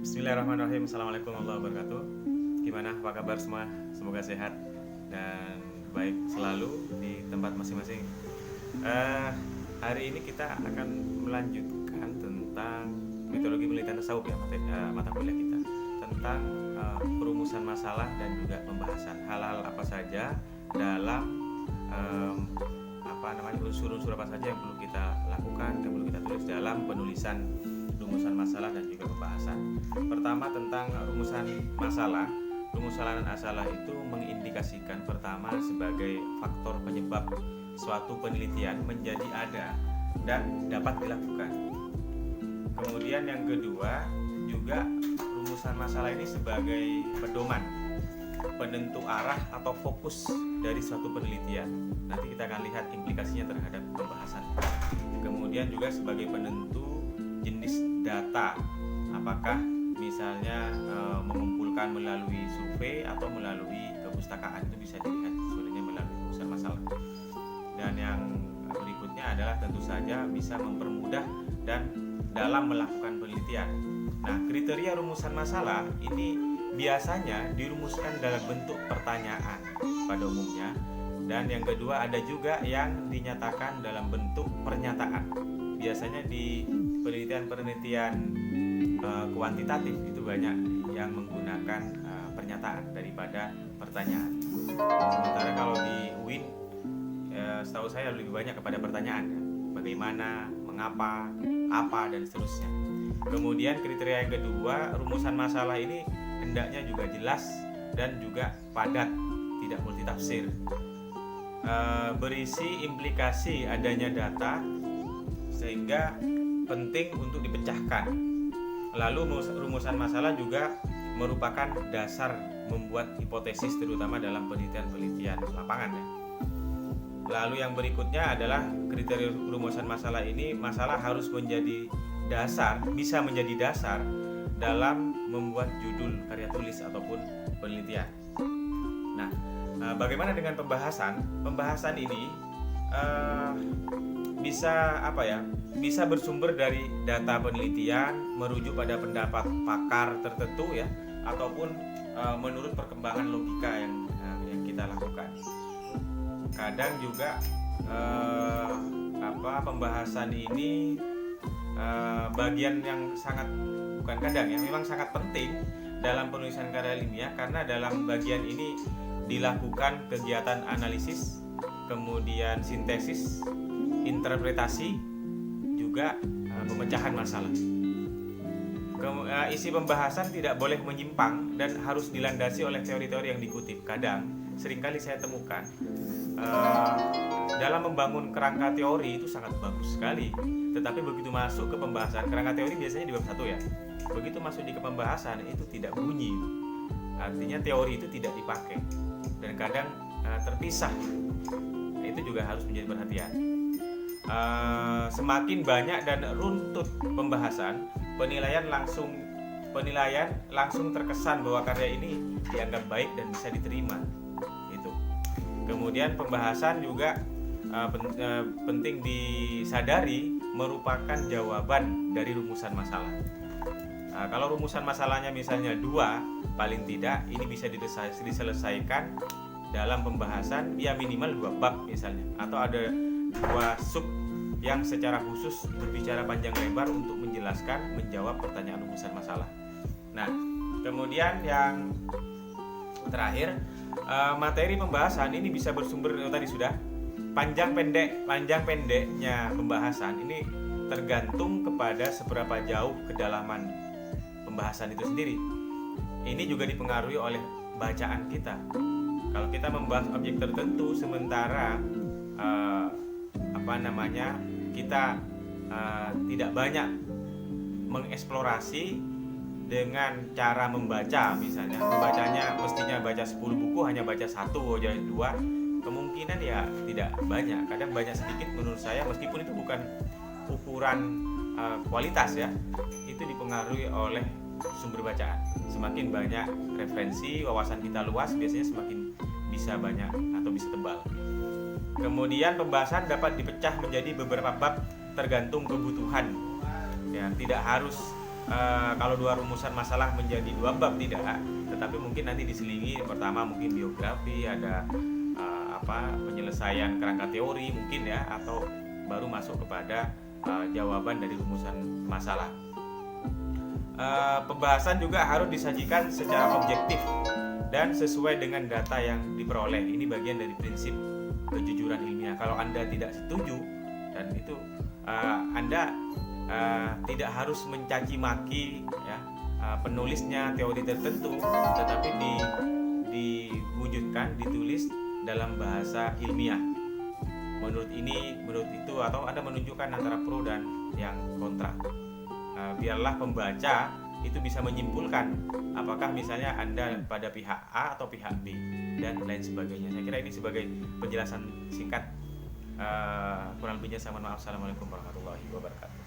Bismillahirrahmanirrahim. Assalamualaikum warahmatullahi wabarakatuh. Gimana, apa kabar semua? Semoga sehat dan baik selalu di tempat masing-masing. Hari ini kita akan melanjutkan tentang metodologi penelitian tasawuf ya, mata kuliah kita tentang perumusan masalah dan juga pembahasan hal-hal apa saja dalam unsur-unsur apa saja yang perlu kita lakukan, yang perlu kita tulis dalam penulisan rumusan masalah dan juga pembahasan. Pertama, tentang rumusan masalah. Rumusan masalah itu mengindikasikan pertama sebagai faktor penyebab suatu penelitian menjadi ada dan dapat dilakukan. Kemudian yang kedua, juga rumusan masalah ini sebagai pedoman, penentu arah atau fokus dari suatu penelitian. Nanti kita akan lihat implikasinya terhadap pembahasan. Kemudian juga sebagai penentu jenis data, apakah misalnya mengumpulkan melalui survei atau melalui kepustakaan, itu bisa dilihat sebenarnya melalui rumusan masalah. Dan yang berikutnya adalah tentu saja bisa mempermudah dan dalam melakukan penelitian. Nah, kriteria rumusan masalah ini biasanya dirumuskan dalam bentuk pertanyaan pada umumnya, dan yang kedua ada juga yang dinyatakan dalam bentuk pernyataan. Biasanya di penelitian kuantitatif itu banyak yang menggunakan pernyataan daripada pertanyaan. Sementara kalau di UIN setahu saya lebih banyak kepada pertanyaan ya. Bagaimana, mengapa, apa, dan seterusnya. Kemudian kriteria yang kedua, rumusan masalah ini hendaknya juga jelas dan juga padat, tidak multitafsir, berisi implikasi adanya data sehingga penting untuk dipecahkan. Lalu rumusan masalah juga merupakan dasar membuat hipotesis, terutama dalam penelitian lapangan ya. Lalu yang berikutnya adalah kriteria rumusan masalah ini, masalah harus menjadi dasar, bisa menjadi dasar dalam membuat judul karya tulis ataupun penelitian. Nah, bagaimana dengan pembahasan? Pembahasan ini bisa bersumber dari data penelitian, merujuk pada pendapat pakar tertentu ya, ataupun menurut perkembangan logika yang kita lakukan. Kadang juga pembahasan ini bagian yang memang sangat penting dalam penulisan karya ilmiah, karena dalam bagian ini dilakukan kegiatan analisis, kemudian sintesis, interpretasi, juga pemecahan masalah. Isi pembahasan tidak boleh menyimpang dan harus dilandasi oleh teori-teori yang dikutip. Seringkali saya temukan dalam membangun kerangka teori itu sangat bagus sekali, tetapi begitu masuk ke pembahasan, kerangka teori biasanya di bab 1 ya, begitu masuk di pembahasan itu tidak bunyi, artinya teori itu tidak dipakai dan kadang terpisah. Itu juga harus menjadi perhatian. Semakin banyak dan runtut pembahasan, penilaian langsung terkesan bahwa karya ini dianggap baik dan bisa diterima. Itu. Kemudian pembahasan juga penting disadari merupakan jawaban dari rumusan masalah. Kalau rumusan masalahnya misalnya 2, paling tidak ini bisa diselesaikan dalam pembahasan ya minimal 2 bab misalnya, atau ada 2 sub yang secara khusus berbicara panjang lebar untuk menjawab pertanyaan rumusan masalah. Nah, kemudian yang terakhir, materi pembahasan ini bisa bersumber tadi sudah panjang pendeknya pembahasan ini tergantung kepada seberapa jauh kedalaman pembahasan itu sendiri. Ini juga dipengaruhi oleh bacaan kita. Kalau kita membahas objek tertentu sementara kita tidak banyak mengeksplorasi dengan cara membaca, misalnya membacanya mestinya baca 10 buku hanya baca 1 aja 2, kemungkinan ya tidak banyak. Kadang banyak sedikit menurut saya, meskipun itu bukan ukuran kualitas ya, itu dipengaruhi oleh sumber bacaan. Semakin banyak referensi, wawasan kita luas, biasanya semakin bisa banyak atau bisa tebal. Kemudian pembahasan dapat dipecah menjadi beberapa bab tergantung kebutuhan. Ya, tidak harus kalau dua rumusan masalah menjadi dua bab tidak, tetapi mungkin nanti diselingi pertama mungkin biografi, ada penyelesaian kerangka teori mungkin ya, atau baru masuk kepada jawaban dari rumusan masalah. Pembahasan juga harus disajikan secara objektif dan sesuai dengan data yang diperoleh. Ini bagian dari prinsip kejujuran ilmiah. Kalau Anda tidak setuju, dan itu Anda tidak harus mencaci maki ya penulisnya teori tertentu, tetapi diwujudkan, ditulis dalam bahasa ilmiah. Menurut ini, menurut itu, atau Anda menunjukkan antara pro dan yang kontra. Biarlah pembaca itu bisa menyimpulkan apakah misalnya Anda pada pihak A atau pihak B dan lain sebagainya. Saya kira ini sebagai penjelasan singkat. Kurang lebihnya saya mohon maaf. Assalamualaikum warahmatullahi wabarakatuh.